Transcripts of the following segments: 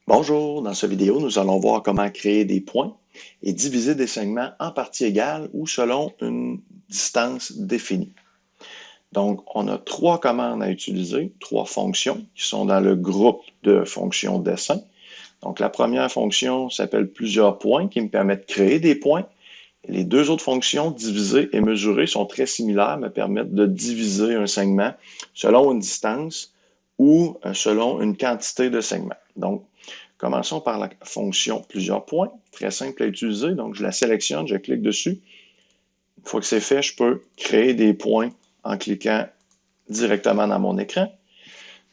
Bonjour, dans cette vidéo, nous allons voir comment créer des points et diviser des segments en parties égales ou selon une distance définie. Donc, on a trois commandes à utiliser, trois fonctions qui sont dans le groupe de fonctions dessin. Donc, la première fonction s'appelle plusieurs points qui me permet de créer des points. Et les deux autres fonctions, diviser et mesurer, sont très similaires, me permettent de diviser un segment selon une distance ou selon une quantité de segments. Donc, commençons par la fonction plusieurs points, très simple à utiliser. Donc, je la sélectionne, je clique dessus. Une fois que c'est fait, je peux créer des points en cliquant directement dans mon écran.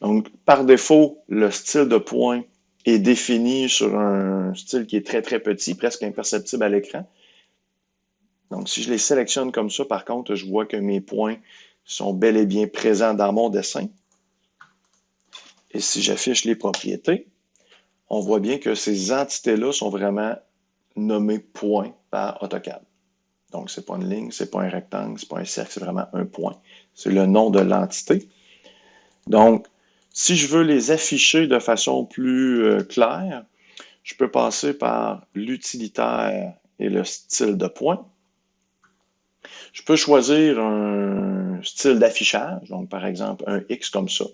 Donc, par défaut, le style de point est défini sur un style qui est très, très petit, presque imperceptible à l'écran. Donc, si je les sélectionne comme ça, par contre, je vois que mes points sont bel et bien présents dans mon dessin. Et si j'affiche les propriétés, on voit bien que ces entités-là sont vraiment nommées points par AutoCAD. Donc, c'est pas une ligne, c'est pas un rectangle, c'est pas un cercle, c'est vraiment un point. C'est le nom de l'entité. Donc, si je veux les afficher de façon plus claire, je peux passer par l'utilitaire et le style de point. Je peux choisir un style d'affichage, donc par exemple un X comme ça.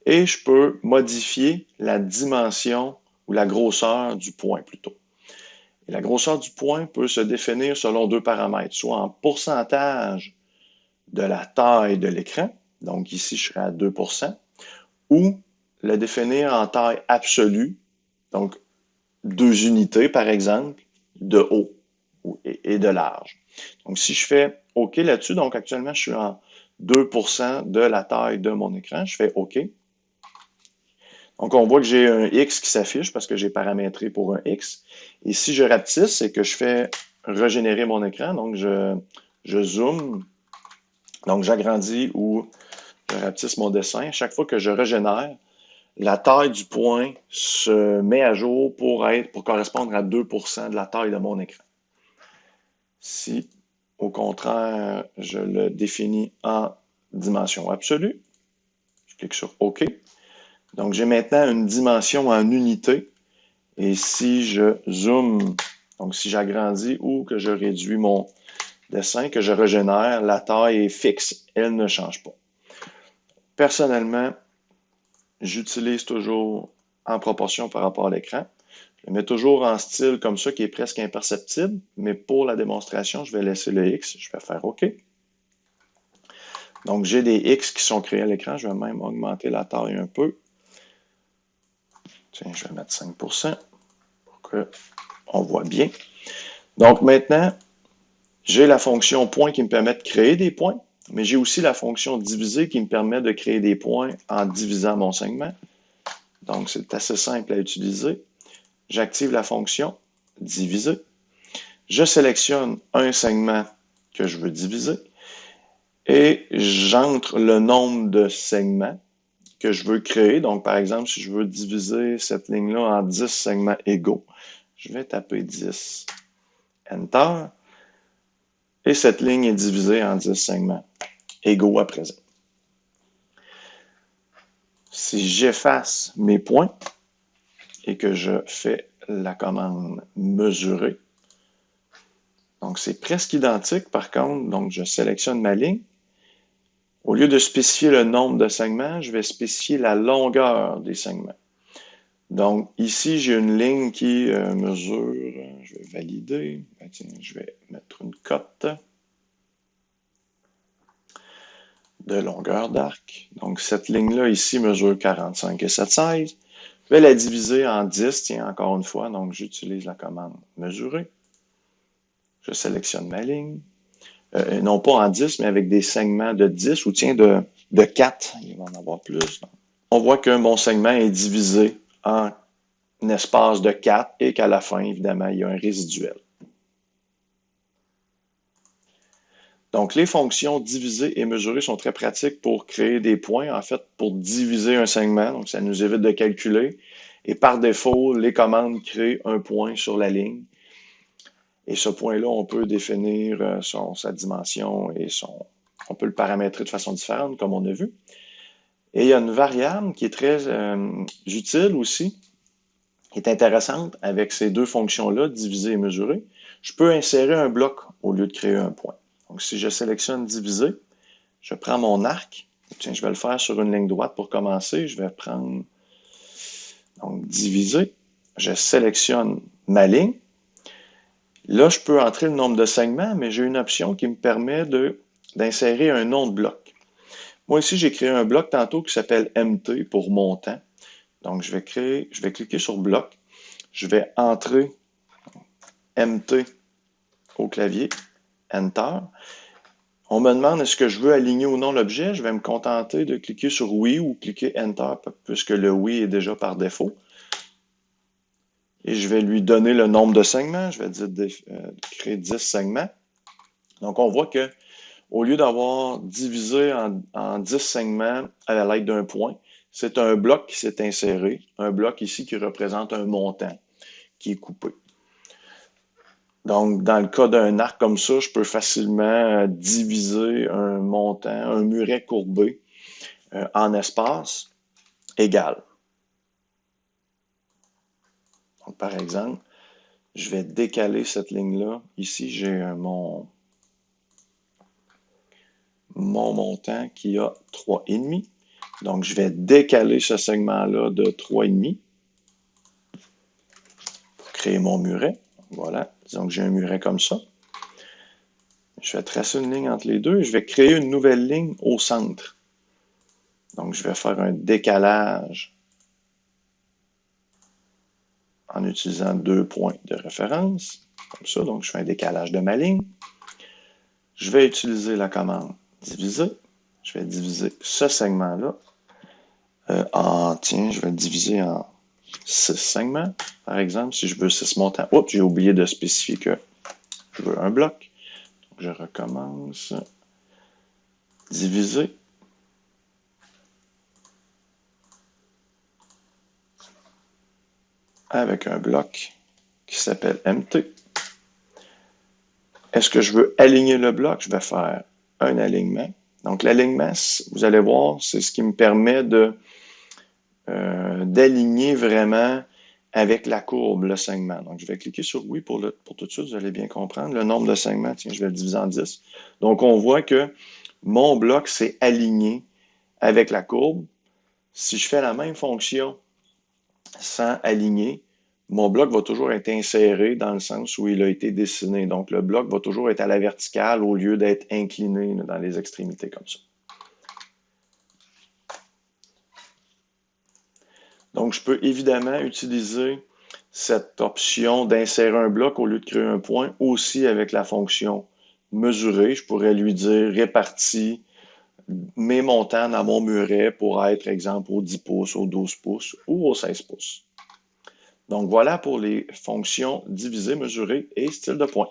Et je peux modifier la dimension ou la grosseur du point plutôt. Et la grosseur du point peut se définir selon deux paramètres, soit en pourcentage de la taille de l'écran, donc ici je serai à 2%, ou le définir en taille absolue, donc 2 unités par exemple, de haut et de large. Donc si je fais OK là-dessus, donc actuellement je suis en 2% de la taille de mon écran, je fais OK. Donc, on voit que j'ai un X qui s'affiche parce que j'ai paramétré pour un X. Et si je rapetisse, c'est que je fais régénérer mon écran. Donc, je zoome. Donc, j'agrandis ou je rapetisse mon dessin. Chaque fois que je régénère, la taille du point se met à jour pour correspondre à 2% de la taille de mon écran. Si, au contraire, je le définis en dimension absolue, je clique sur OK. Donc, j'ai maintenant une dimension en unité. Et si je zoome, donc si j'agrandis ou que je réduis mon dessin, que je régénère, la taille est fixe. Elle ne change pas. Personnellement, j'utilise toujours en proportion par rapport à l'écran. Je le mets toujours en style comme ça qui est presque imperceptible, mais pour la démonstration, je vais laisser le X. Je vais faire OK. Donc, j'ai des X qui sont créés à l'écran. Je vais même augmenter la taille un peu. Tiens, je vais mettre 5% pour qu'on voit bien. Donc, maintenant, j'ai la fonction point qui me permet de créer des points, mais j'ai aussi la fonction diviser qui me permet de créer des points en divisant mon segment. Donc, c'est assez simple à utiliser. J'active la fonction diviser. Je sélectionne un segment que je veux diviser et j'entre le nombre de segments que je veux créer. Donc, par exemple, si je veux diviser cette ligne-là en 10 segments égaux, je vais taper 10, Enter, et cette ligne est divisée en 10 segments égaux à présent. Si j'efface mes points et que je fais la commande mesurer, donc c'est presque identique par contre, donc je sélectionne ma ligne. Au lieu de spécifier le nombre de segments, je vais spécifier la longueur des segments. Donc ici, j'ai une ligne qui mesure, je vais valider, tiens, je vais mettre une cote de longueur d'arc. Donc cette ligne-là ici mesure 45 et 7/16. Je vais la diviser en 10, tiens, encore une fois, donc j'utilise la commande mesurer. Je sélectionne ma ligne. Non pas en 10, mais avec des segments de 10 ou tiens de 4. Il va en avoir plus. Donc, on voit que mon segment est divisé en un espace de 4 et qu'à la fin, évidemment, il y a un résiduel. Donc, les fonctions diviser et mesurer sont très pratiques pour créer des points, en fait, pour diviser un segment. Donc, ça nous évite de calculer. Et par défaut, les commandes créent un point sur la ligne. Et ce point-là, on peut définir sa dimension et on peut le paramétrer de façon différente, comme on a vu. Et il y a une variable qui est très utile aussi, est intéressante avec ces deux fonctions-là, diviser et mesurer. Je peux insérer un bloc au lieu de créer un point. Donc, si je sélectionne diviser, je prends mon arc. Tiens, je vais le faire sur une ligne droite pour commencer. Je vais prendre donc diviser. Je sélectionne ma ligne. Là, je peux entrer le nombre de segments, mais j'ai une option qui me permet d'insérer un nom de bloc. Moi, ici, j'ai créé un bloc tantôt qui s'appelle MT pour montant. Donc, je vais cliquer sur bloc. Je vais entrer MT au clavier, Enter. On me demande est-ce que je veux aligner ou non l'objet. Je vais me contenter de cliquer sur oui ou cliquer Enter puisque le oui est déjà par défaut. Et je vais lui donner le nombre de segments. Je vais dire créer 10 segments. Donc, on voit que au lieu d'avoir divisé en 10 segments à la l'aide d'un point, c'est un bloc qui s'est inséré, un bloc ici qui représente un montant qui est coupé. Donc, dans le cas d'un arc comme ça, je peux facilement diviser un montant, un muret courbé en espace égal. Donc, par exemple, je vais décaler cette ligne-là. Ici, j'ai mon montant qui a 3,5. Donc, je vais décaler ce segment-là de 3,5 pour créer mon muret. Voilà, disons que j'ai un muret comme ça. Je vais tracer une ligne entre les deux. Je vais créer une nouvelle ligne au centre. Donc, je vais faire un décalage en utilisant 2 points de référence, comme ça. Donc, je fais un décalage de ma ligne. Je vais utiliser la commande diviser. Je vais diviser ce segment-là je vais le diviser en 6 segments, par exemple, si je veux 6 montants. Oups, j'ai oublié de spécifier que je veux un bloc. Donc, je recommence. Diviser. Avec un bloc qui s'appelle MT. Est-ce que je veux aligner le bloc? Je vais faire un alignement. Donc, l'alignement, vous allez voir, c'est ce qui me permet d'aligner vraiment avec la courbe le segment. Donc, je vais cliquer sur oui pour tout de suite, vous allez bien comprendre. Le nombre de segments, tiens, je vais le diviser en 10. Donc, on voit que mon bloc s'est aligné avec la courbe. Si je fais la même fonction sans aligner, mon bloc va toujours être inséré dans le sens où il a été dessiné. Donc, le bloc va toujours être à la verticale au lieu d'être incliné dans les extrémités comme ça. Donc, je peux évidemment utiliser cette option d'insérer un bloc au lieu de créer un point aussi avec la fonction mesurer. Je pourrais lui dire répartis mes montants dans mon muret pour être, exemple, au 10 pouces, au 12 pouces ou au 16 pouces. Donc, voilà pour les fonctions diviser, mesurer et style de point.